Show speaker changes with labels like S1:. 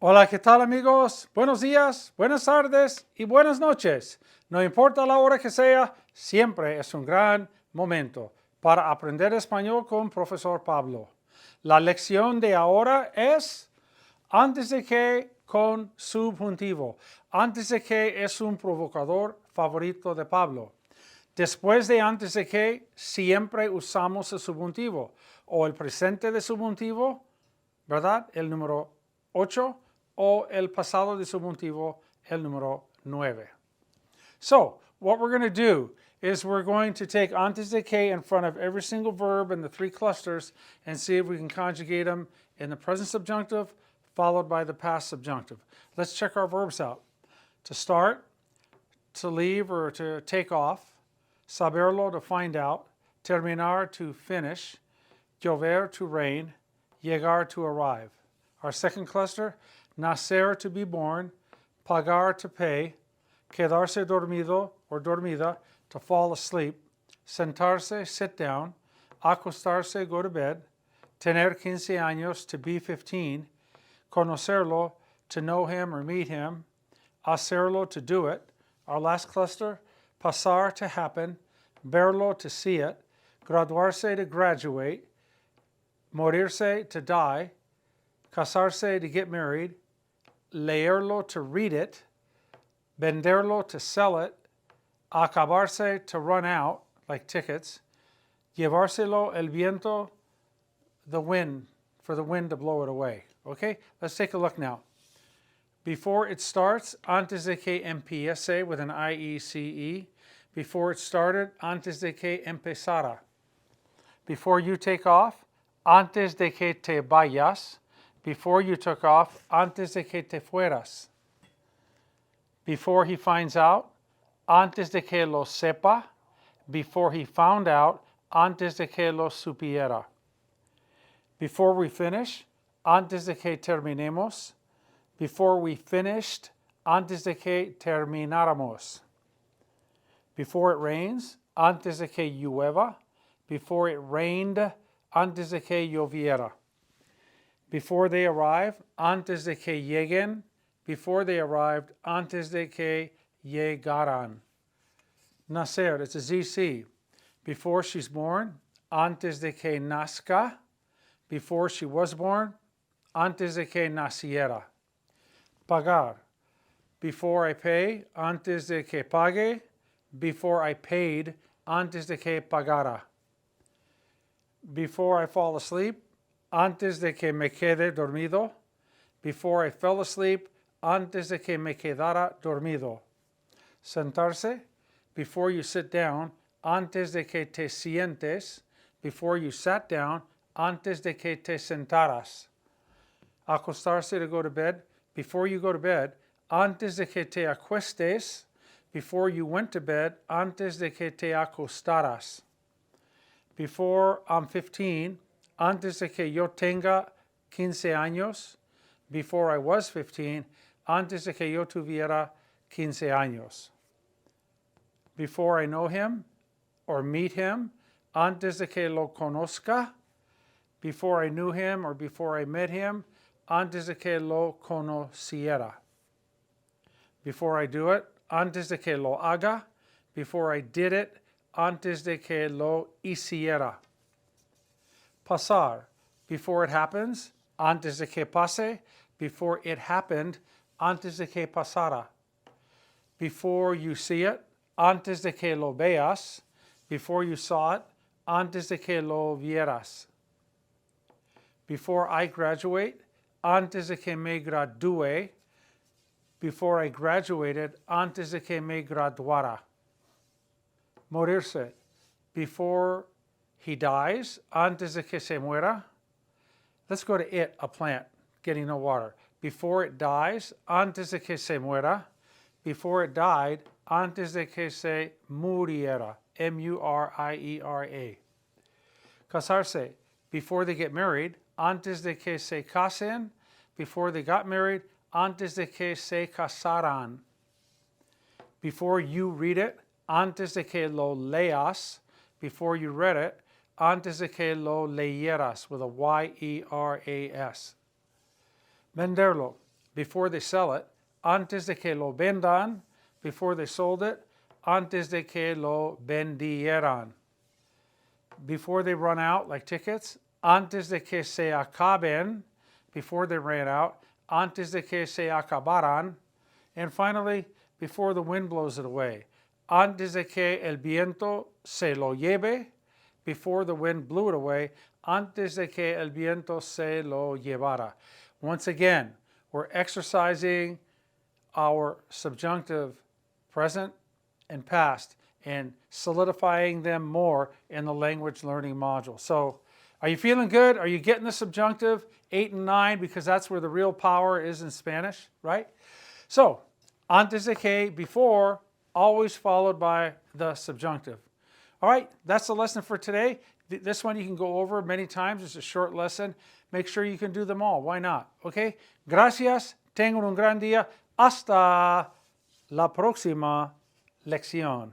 S1: Hola, ¿qué tal amigos? Buenos días, buenas tardes y buenas noches. No importa la hora que sea, siempre es un gran momento para aprender español con Profesor Pablo. La lección de ahora es antes de que con subjuntivo. Antes de que es un provocador favorito de Pablo. Después de antes de que siempre usamos el subjuntivo o el presente de subjuntivo, ¿verdad? El número 8 o el pasado de subjuntivo, el número 9. So, what we're going to do is we're going to take antes de que in front of every single verb in the three clusters and see if we can conjugate them in the present subjunctive followed by the past subjunctive. Let's check our verbs out. To start, to leave or to take off, saberlo to find out, terminar to finish, llover to rain, llegar to arrive. Our second cluster, nacer to be born, pagar to pay, quedarse dormido or dormida to fall asleep, sentarse, sit down, acostarse, go to bed, tener 15 años to be 15, conocerlo to know him or meet him, hacerlo to do it. Our last cluster, pasar to happen, verlo to see it, graduarse to graduate, morirse to die, casarse to get married, leerlo to read it, venderlo to sell it, acabarse to run out, like tickets, llevárselo el viento, the wind, for the wind to blow it away. Okay, let's take a look now. Before it starts, antes de que empiece with an I-E-C-E. Before it started, antes de que empezara. Before you take off, antes de que te vayas. Before you took off, antes de que te fueras. Before he finds out, antes de que lo sepa. Before he found out, antes de que lo supiera. Before we finish, antes de que terminemos. Before we finished, antes de que termináramos. Before it rains, antes de que llueva. Before it rained, antes de que lloviera. Before they arrive, antes de que lleguen. Before they arrived, antes de que llegaran. Nacer, it's a ZC. Before she's born, antes de que nazca. Before she was born, antes de que naciera. Pagar. Before I pay, antes de que pague. Before I paid, antes de que pagara. Before I fall asleep, antes de que me quede dormido. Before I fell asleep, antes de que me quedara dormido. Sentarse. Before you sit down, antes de que te sientes. Before you sat down, antes de que te sentaras. Acostarse to go to bed. Before you go to bed, antes de que te acuestes. Before you went to bed, antes de que te acostaras. Before I'm 15, antes de que yo tenga 15 años. Before I was 15, antes de que yo tuviera 15 años. Before I know him or meet him, antes de que lo conozca. Before I knew him or before I met him, antes de que lo conociera. Before I do it, antes de que lo haga. Before I did it, antes de que lo hiciera. Pasar, before it happens, antes de que pase. Before it happened, antes de que pasara. Before you see it, antes de que lo veas. Before you saw it, antes de que lo vieras. Before I graduate, antes de que me gradúe. Before I graduated, antes de que me graduara. Morirse, before he dies, antes de que se muera. Let's go to it, a plant, getting no water. Before it dies, antes de que se muera. Before it died, antes de que se muriera. M-U-R-I-E-R-A. Casarse, before they get married, antes de que se casen. Before they got married, antes de que se casaran. Before you read it, antes de que lo leas. Before you read it, antes de que lo leyeras, with a Y-E-R-A-S. Venderlo, before they sell it, antes de que lo vendan, before they sold it, antes de que lo vendieran. Before they run out, like tickets, antes de que se acaben, before they ran out, antes de que se acabaran. And finally, before the wind blows it away, antes de que el viento se lo lleve, before the wind blew it away, antes de que el viento se lo llevara. Once again, we're exercising our subjunctive present and past and solidifying them more in the language learning module. So, are you feeling good? Are you getting the subjunctive 8 and 9? Because that's where the real power is in Spanish, right? So, antes de que, before, always followed by the subjunctive. All right, that's the lesson for today. This one you can go over many times. It's a short lesson. Make sure you can do them all. Why not? Okay? Gracias. Tengan un gran día. Hasta la próxima lección.